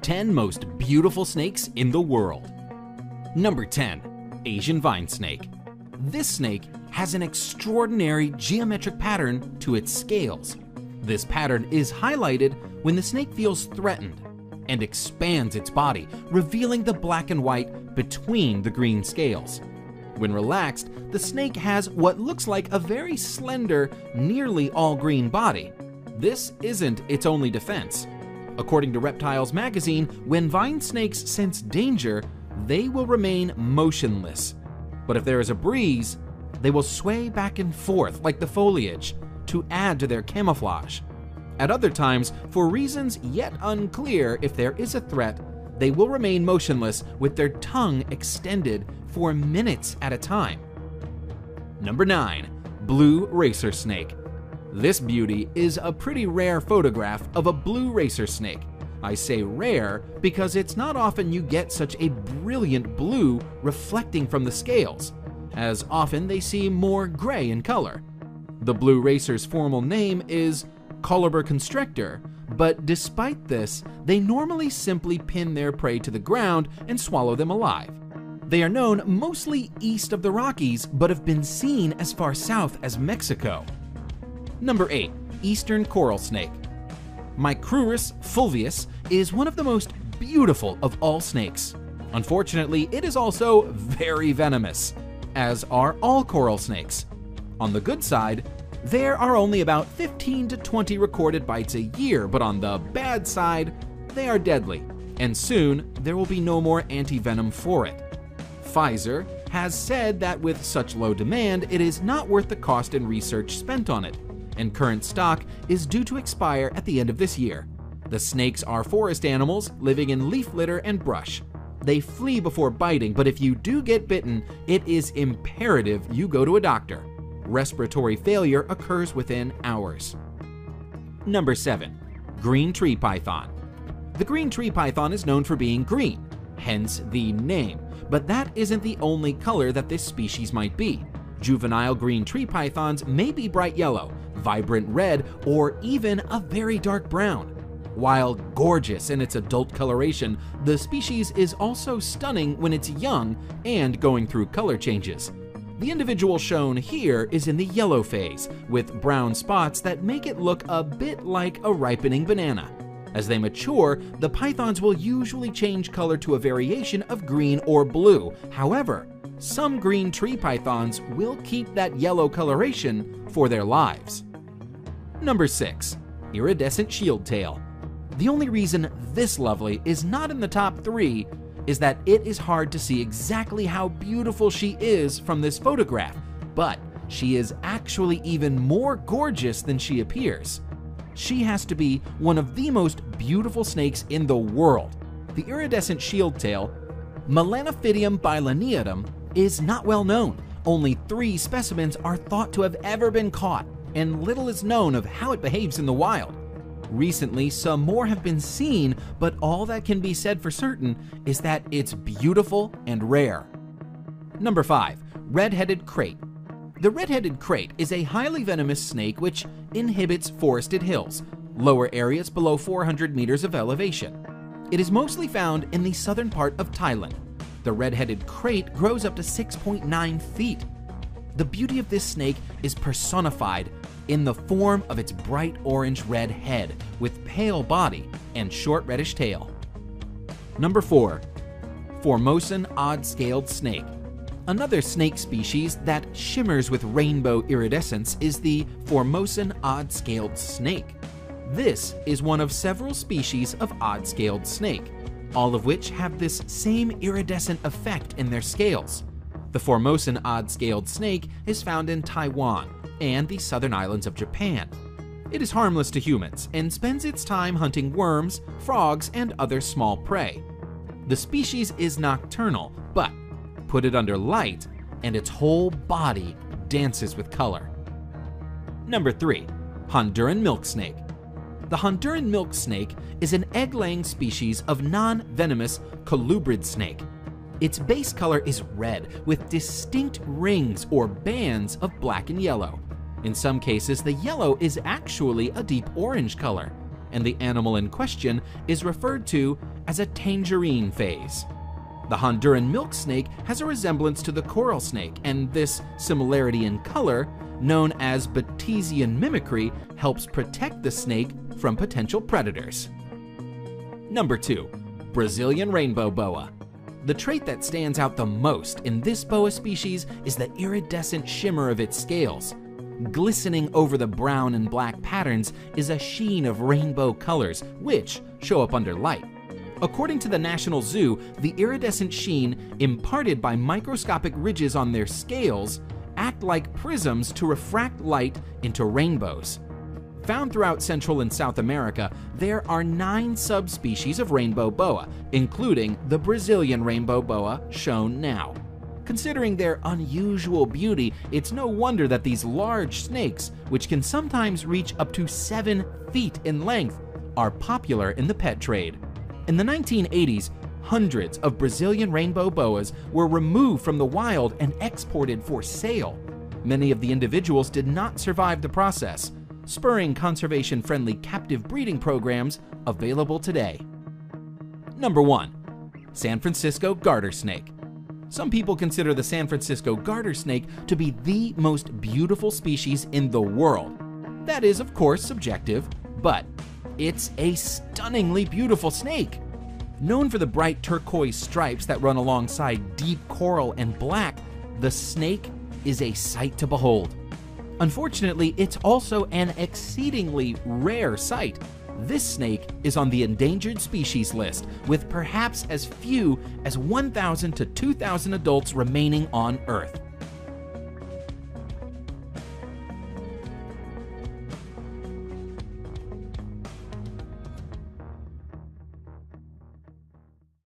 10 most beautiful snakes in the world. Number 10. Asian vine snake. This snake has an extraordinary geometric pattern to its scales. This pattern is highlighted when the snake feels threatened and expands its body, revealing the black and white between the green scales. When relaxed, the snake has what looks like a very slender, nearly all-green body. This isn't its only defense. According to Reptiles magazine, when vine snakes sense danger, they will remain motionless. But if there is a breeze, they will sway back and forth like the foliage to add to their camouflage. At other times, for reasons yet unclear if there is a threat, they will remain motionless with their tongue extended for minutes at a time. Number 9. Blue racer snake. This beauty is a pretty rare photograph of a blue racer snake. I say rare because it's not often you get such a brilliant blue reflecting from the scales, as often they seem more gray in color. The blue racer's formal name is Coluber constrictor, but despite this, they normally simply pin their prey to the ground and swallow them alive. They are known mostly east of the Rockies, but have been seen as far south as Mexico. Number 8. Eastern coral snake. Micrurus fulvius is one of the most beautiful of all snakes. Unfortunately, it is also very venomous, as are all coral snakes. On the good side, there are only about 15 to 20 recorded bites a year, but on the bad side, they are deadly, and soon there will be no more anti-venom for it. Pfizer has said that with such low demand, it is not worth the cost and research spent on it, and current stock is due to expire at the end of this year. The snakes are forest animals living in leaf litter and brush. They flee before biting, but if you do get bitten, it is imperative you go to a doctor. Respiratory failure occurs within hours. Number 7. Green tree python. The green tree python is known for being green, hence the name, but that isn't the only color that this species might be. Juvenile green tree pythons may be bright yellow, vibrant red, or even a very dark brown. While gorgeous in its adult coloration, the species is also stunning when it's young and going through color changes. The individual shown here is in the yellow phase, with brown spots that make it look a bit like a ripening banana. As they mature, the pythons will usually change color to a variation of green or blue. However, some green tree pythons will keep that yellow coloration for their lives. Number 6. Iridescent shield tail. The only reason this lovely is not in the top 3 is that it is hard to see exactly how beautiful she is from this photograph, but she is actually even more gorgeous than she appears. She has to be one of the most beautiful snakes in the world. The iridescent shield tail, Melanophydium bilineatum, is not well known. Only 3 specimens are thought to have ever been caught, and little is known of how it behaves in the wild. Recently, some more have been seen, but all that can be said for certain is that it's beautiful and rare. Number 5. Red-headed krait. The red-headed krait is a highly venomous snake which inhabits forested hills, lower areas below 400 meters of elevation. It is mostly found in the southern part of Thailand. The red-headed krait grows up to 6.9 feet. The beauty of this snake is personified in the form of its bright orange-red head with pale body and short reddish tail. Number 4. Formosan odd-scaled snake. Another snake species that shimmers with rainbow iridescence is the Formosan odd-scaled snake. This is one of several species of odd-scaled snake, all of which have this same iridescent effect in their scales. The Formosan odd-scaled snake is found in Taiwan and the southern islands of Japan. It is harmless to humans and spends its time hunting worms, frogs, and other small prey. The species is nocturnal, but put it under light and its whole body dances with color. Number 3. Honduran milk snake. The Honduran milk snake is an egg-laying species of non-venomous colubrid snake. Its base color is red with distinct rings or bands of black and yellow. In some cases, the yellow is actually a deep orange color, and the animal in question is referred to as a tangerine phase. The Honduran milk snake has a resemblance to the coral snake, and this similarity in color, known as Batesian mimicry, helps protect the snake from potential predators. Number 2. Brazilian rainbow boa. The trait that stands out the most in this boa species is the iridescent shimmer of its scales. Glistening over the brown and black patterns is a sheen of rainbow colors, which show up under light. According to the National Zoo, the iridescent sheen, imparted by microscopic ridges on their scales, act like prisms to refract light into rainbows. Found throughout Central and South America, there are 9 subspecies of rainbow boa, including the Brazilian rainbow boa shown now. Considering their unusual beauty, it's no wonder that these large snakes, which can sometimes reach up to 7 feet in length, are popular in the pet trade. In the 1980s, hundreds of Brazilian rainbow boas were removed from the wild and exported for sale. Many of the individuals did not survive the process, spurring conservation-friendly captive breeding programs available today. Number 1. San Francisco garter snake. Some people consider the San Francisco garter snake to be the most beautiful species in the world. That is, of course, subjective, but it's a stunningly beautiful snake. Known for the bright turquoise stripes that run alongside deep coral and black, the snake is a sight to behold. Unfortunately, it's also an exceedingly rare sight. This snake is on the endangered species list, with perhaps as few as 1,000 to 2,000 adults remaining on Earth.